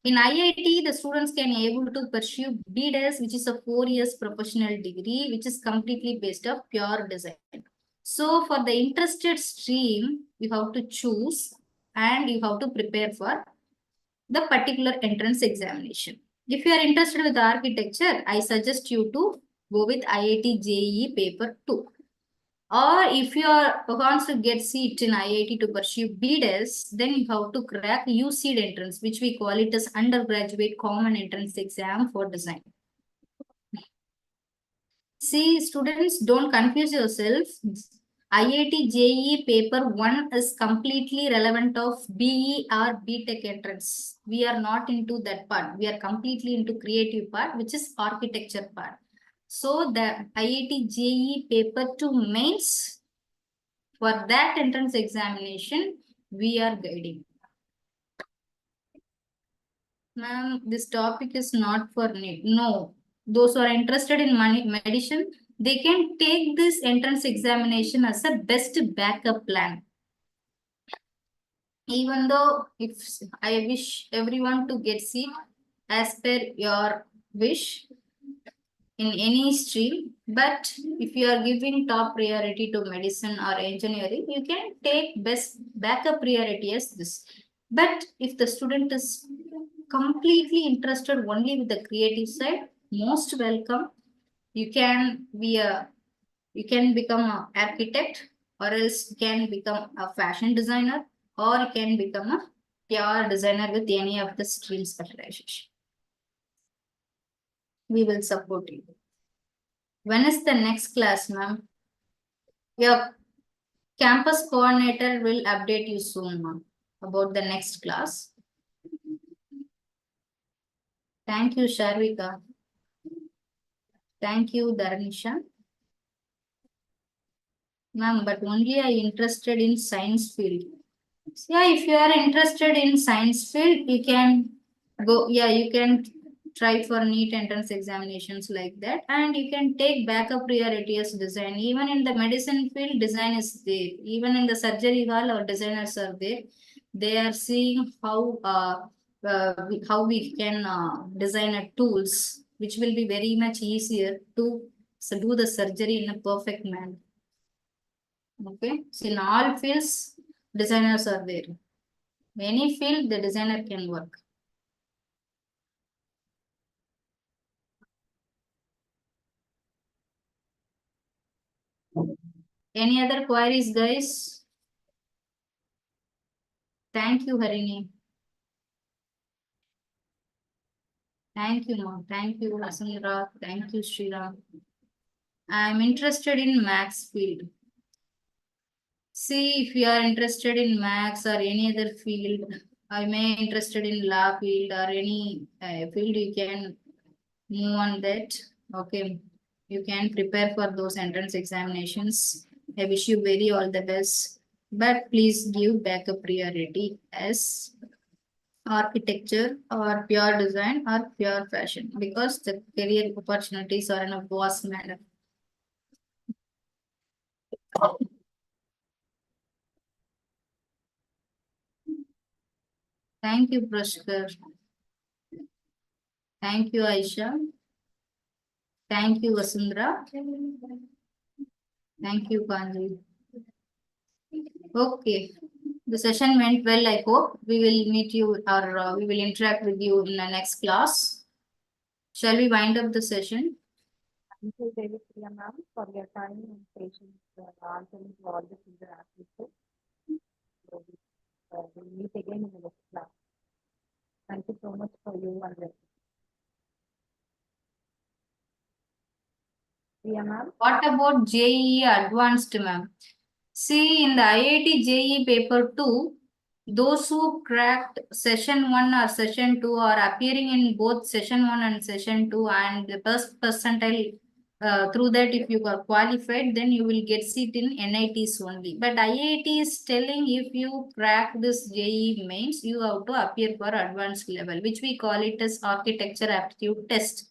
In IIT, the students can able to pursue BDES, which is a 4 years professional degree, which is completely based on pure design. So for the interested stream, you have to choose and you have to prepare for the particular entrance examination. If you are interested with architecture, I suggest you to go with IIT JEE paper 2. Or if you wants to get seat in IIT to pursue BDES, then you have to crack UCEED entrance, which we call it as undergraduate common entrance exam for design. See, students, don't confuse yourself. IIT JEE paper 1 is completely relevant of BE or BTech entrance. We are not into that part. We are completely into creative part, which is architecture part. So the IIT JEE paper 2 mains, for that entrance examination, we are guiding. Ma'am, this topic is not for NEET. No, those who are interested in medicine, they can take this entrance examination as a best backup plan. Even though if I wish everyone to get seat as per your wish in any stream, but if you are giving top priority to medicine or engineering, you can take best backup priority as this. But if the student is completely interested only with the creative side, most welcome. You can become an architect, or else you can become a fashion designer, or you can become a pure designer with any of the stream specialization. We will support you. When is the next class, ma'am? Your campus coordinator will update you soon, ma'am, about the next class. Thank you, Sharvika. Thank you, Dharanisha. Ma'am, but only I interested in science field. Yeah, if you are interested in science field, you can go, yeah, you can try for NEET entrance examinations like that, and you can take backup priority as design. Even in the medicine field, design is there. Even in the surgery hall, our designers are there. They are seeing how we can design a tools, which will be very much easier to do the surgery in a perfect manner. Okay, so in all fields, designers are there. Any field, the designer can work. Any other queries, guys? Thank you, Harini. Thank you, ma'am. Thank you, Asundra. Thank you, Sriram. I'm interested in max field. See, if you are interested in max or any other field, I may interested in law field or any field, you can move on that. Okay, you can prepare for those entrance examinations. I wish you very all the best, but please give backup priority as architecture or pure design or pure fashion, because the career opportunities are in a vast manner. Thank you, Prashkar. Thank you, Aisha. Thank you, Vasundhara. Thank you, Kanji. Okay, the session went well, I hope. We will meet you or we will interact with you in the next class. Shall we wind up the session? Thank you, David Priya ma'am, for your time and patience answering to all the children activities. So, we'll meet again in the next class. Thank you so much for you and your Priya ma'am. What about JEE Advanced, ma'am? See, in the IIT JEE paper 2, those who cracked session 1 or session 2 are appearing in both session 1 and session 2, and the first percentile through that, if you are qualified, then you will get seat in NITs only. But IIT is telling if you crack this JEE mains, you have to appear for advanced level, which we call it as architecture aptitude test.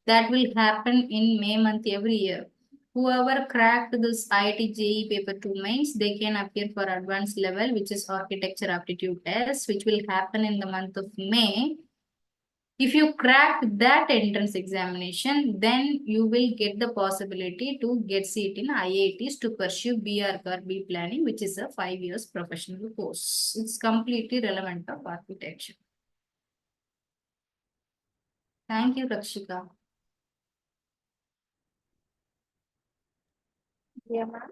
That will happen in May month every year. Whoever cracked this IIT JEE paper 2 mains, they can appear for advanced level, which is architecture aptitude test, which will happen in the month of May. If you crack that entrance examination, then you will get the possibility to get seat in IITs to pursue BR or B planning, which is a 5 years professional course. It's completely relevant of architecture. Thank you, Rakshika. Priya ma'am,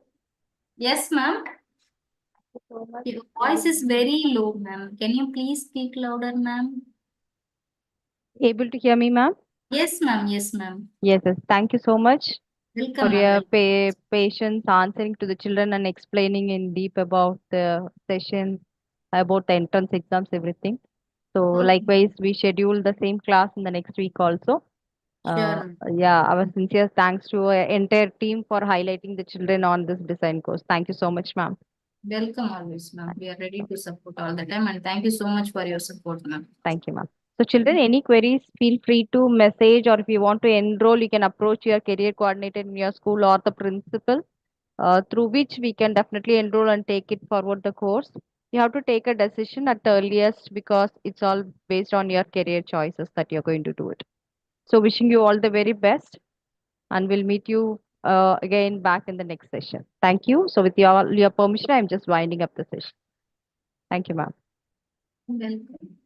Yes, ma'am. thank you so much. Your voice is very low, ma'am. Can you please speak louder, ma'am? Able to hear me, ma'am? Yes, ma'am. Yes, ma'am. Yes, yes. Thank you so much Welcome, for ma'am. your Welcome. patience answering to the children and explaining in deep about the session, about the entrance exams, everything. So Okay. likewise, we schedule the same class in the next week also. Sure. Yeah, our sincere thanks to our entire team for highlighting the children on this design course. Thank you so much, ma'am. Welcome always, ma'am. We are ready to support all the time, and thank you so much for your support, ma'am. Thank you, ma'am. So children, any queries, feel free to message, or if you want to enroll, you can approach your career coordinator in your school or the principal, through which we can definitely enroll and take it forward the course. You have to take a decision at the earliest because it's all based on your career choices that you're going to do it. So wishing you all the very best, and we'll meet you again back in the next session. Thank you. So with your permission, I'm just winding up the session. Thank you, ma'am. Welcome.